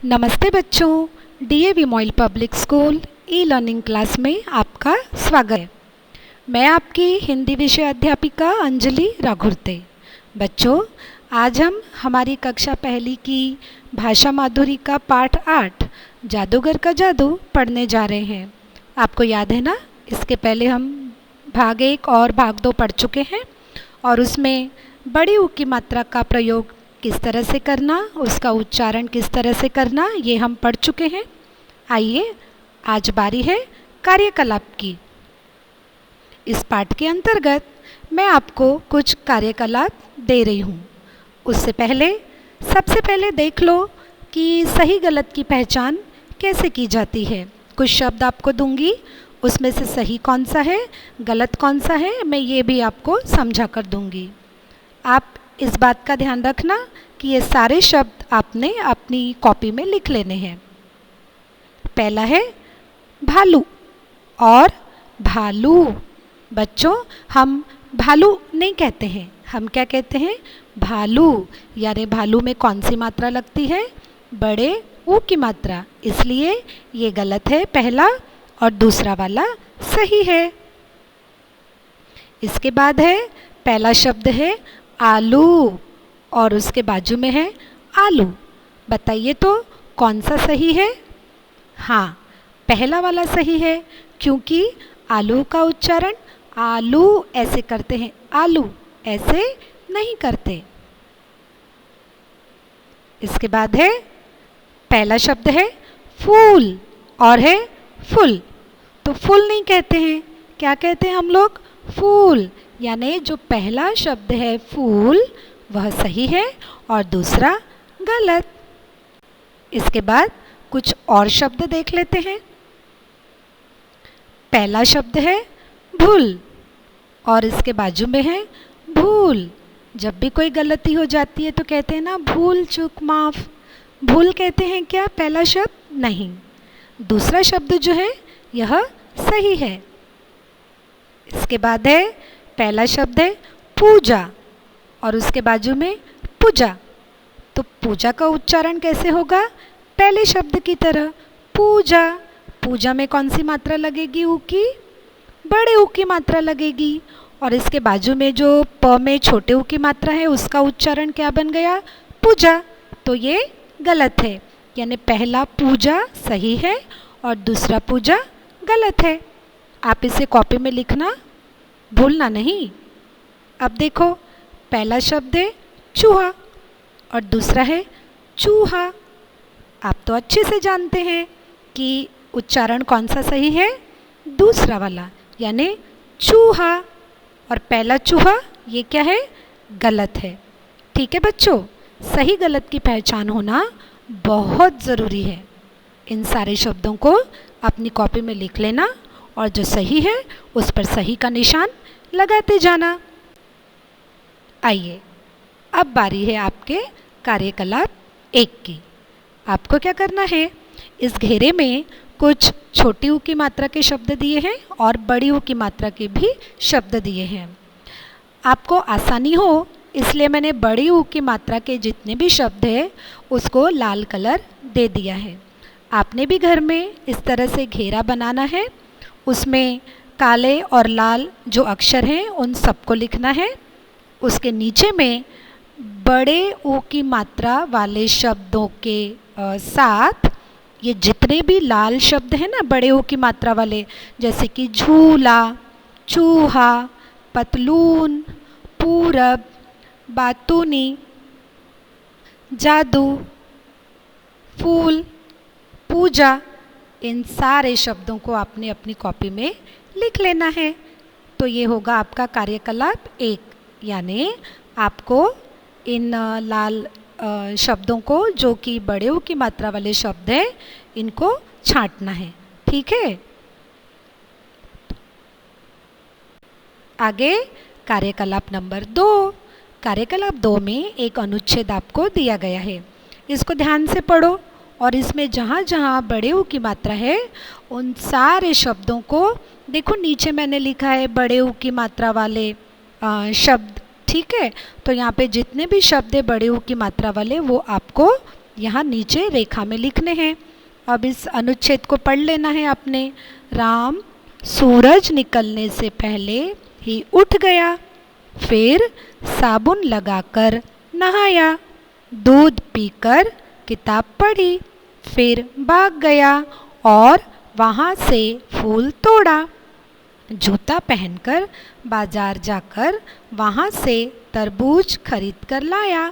नमस्ते बच्चों, DAV MOIL public school e learning class में आपका स्वागत है। मैं आपकी हिंदी विषय अध्यापिका अंजलि राघुर्ते। बच्चों, आज हम हमारी कक्षा पहली की भाषा माधुरी का पाठ 8 जादूगर का जादू पढ़ने जा रहे हैं। आपको याद है ना, इसके पहले हम भाग 1 और भाग 2 पढ़ चुके हैं और उसमें बड़ी ऊ की मात्रा का प्रयोग किस तरह से करना, उसका उच्चारण किस तरह से करना, ये हम पढ़ चुके हैं। आइए, आज बारी है कार्यकलाप की। इस पाठ के अंतर्गत मैं आपको कुछ कार्यकलाप दे रही हूँ। उससे पहले सबसे पहले देख लो कि सही गलत की पहचान कैसे की जाती है। कुछ शब्द आपको दूंगी, उसमें से सही कौन सा है, गलत कौन सा है, मैं ये भी आपको समझा कर दूंगी। आप इस बात का ध्यान रखना कि ये सारे शब्द आपने अपनी कॉपी में लिख लेने हैं। पहला है भालू और भालू। बच्चों, हम भालू नहीं कहते हैं, हम क्या कहते हैं? भालू। यानी भालू में कौन सी मात्रा लगती है? बड़े ऊ की मात्रा, इसलिए ये गलत है पहला, और दूसरा वाला सही है। इसके बाद है, पहला शब्द है आलू और उसके बाजू में है आलू। बताइए तो कौन सा सही है? हाँ, पहला वाला सही है, क्योंकि आलू का उच्चारण आलू ऐसे करते हैं, आलू ऐसे नहीं करते। इसके बाद है, पहला शब्द है फूल और है फुल। तो फुल नहीं कहते हैं, क्या कहते हैं हम लोग? फूल। यानी जो पहला शब्द है फूल वह सही है और दूसरा गलत। इसके बाद कुछ और शब्द देख लेते हैं। पहला शब्द है भूल और इसके बाजू में है भूल। जब भी कोई गलती हो जाती है तो कहते हैं ना, भूल चूक माफ। भूल कहते हैं क्या पहला शब्द? नहीं। दूसरा शब्द जो है यह सही है। इसके बाद है, पहला शब्द है पूजा और उसके बाजू में पूजा। तो पूजा का उच्चारण कैसे होगा? पहले शब्द की तरह, पूजा। पूजा में कौन सी मात्रा लगेगी? ऊ की, बड़े ऊ की मात्रा लगेगी। और इसके बाजू में जो प में छोटे ऊ की मात्रा है उसका उच्चारण क्या बन गया? पूजा। तो ये गलत है, यानी पहला पूजा सही है और दूसरा पूजा गलत है। आप इसे कॉपी में लिखना भूलना नहीं। अब देखो, पहला शब्द है चूहा और दूसरा है चूहा। आप तो अच्छे से जानते हैं कि उच्चारण कौन सा सही है? दूसरा वाला, यानी चूहा। और पहला चूहा ये क्या है? गलत है। ठीक है बच्चों, सही गलत की पहचान होना बहुत ज़रूरी है। इन सारे शब्दों को अपनी कॉपी में लिख लेना और जो सही है उस पर सही का निशान लगाते जाना। आइए, अब बारी है आपके कार्यकलाप 1 की। आपको क्या करना है? इस घेरे में कुछ छोटी ऊ की मात्रा के शब्द दिए हैं और बड़ी ऊ की मात्रा के भी शब्द दिए हैं। आपको आसानी हो इसलिए मैंने बड़ी ऊ की मात्रा के जितने भी शब्द हैं उसको लाल कलर दे दिया है। आपने भी घर में इस तरह से घेरा बनाना है, उसमें काले और लाल जो अक्षर हैं उन सबको लिखना है। उसके नीचे में बड़े ऊ की मात्रा वाले शब्दों के साथ ये जितने भी लाल शब्द हैं ना बड़े ऊ की मात्रा वाले, जैसे कि झूला, चूहा, पतलून, पूरब, बातूनी, जादू, फूल, पूजा, इन सारे शब्दों को आपने अपनी कॉपी में लिख लेना है। तो ये होगा आपका कार्यकलाप 1, यानी आपको इन लाल शब्दों को, जो कि बड़े ऊ की मात्रा वाले शब्द हैं, इनको छांटना है। ठीक है। आगे कार्यकलाप नंबर 2। कार्यकलाप 2 में एक अनुच्छेद आपको दिया गया है, इसको ध्यान से पढ़ो और इसमें जहाँ जहाँ बड़े ऊ की मात्रा है उन सारे शब्दों को देखो। नीचे मैंने लिखा है बड़े ऊ की मात्रा वाले शब्द। ठीक है, तो यहाँ पे जितने भी शब्द है बड़े ऊ की मात्रा वाले वो आपको यहाँ नीचे रेखा में लिखने हैं। अब इस अनुच्छेद को पढ़ लेना है आपने। राम सूरज निकलने से पहले ही उठ गया, फिर साबुन लगाकर नहाया, दूध पीकर किताब पढ़ी, फिर भाग गया और वहाँ से फूल तोड़ा, जूता पहनकर बाजार जाकर वहाँ से तरबूज खरीद कर लाया।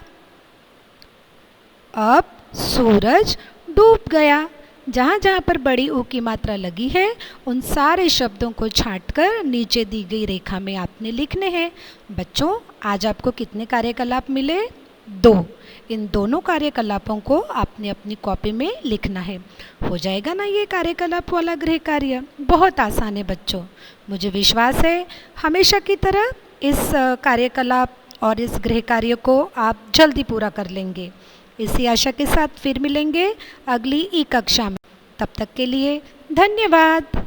अब सूरज डूब गया। जहाँ जहाँ पर बड़ी ऊ की मात्रा लगी है उन सारे शब्दों को छांटकर नीचे दी गई रेखा में आपने लिखने हैं। बच्चों, आज आपको कितने कार्यकलाप मिले? 2। इन दोनों कार्यकलापों को आपने अपनी कॉपी में लिखना है। हो जाएगा ना ये कार्यकलाप वाला गृह कार्य? बहुत आसान है बच्चों। मुझे विश्वास है हमेशा की तरह इस कार्यकलाप और इस गृह कार्य को आप जल्दी पूरा कर लेंगे। इसी आशा के साथ फिर मिलेंगे अगली ई कक्षा में। तब तक के लिए धन्यवाद।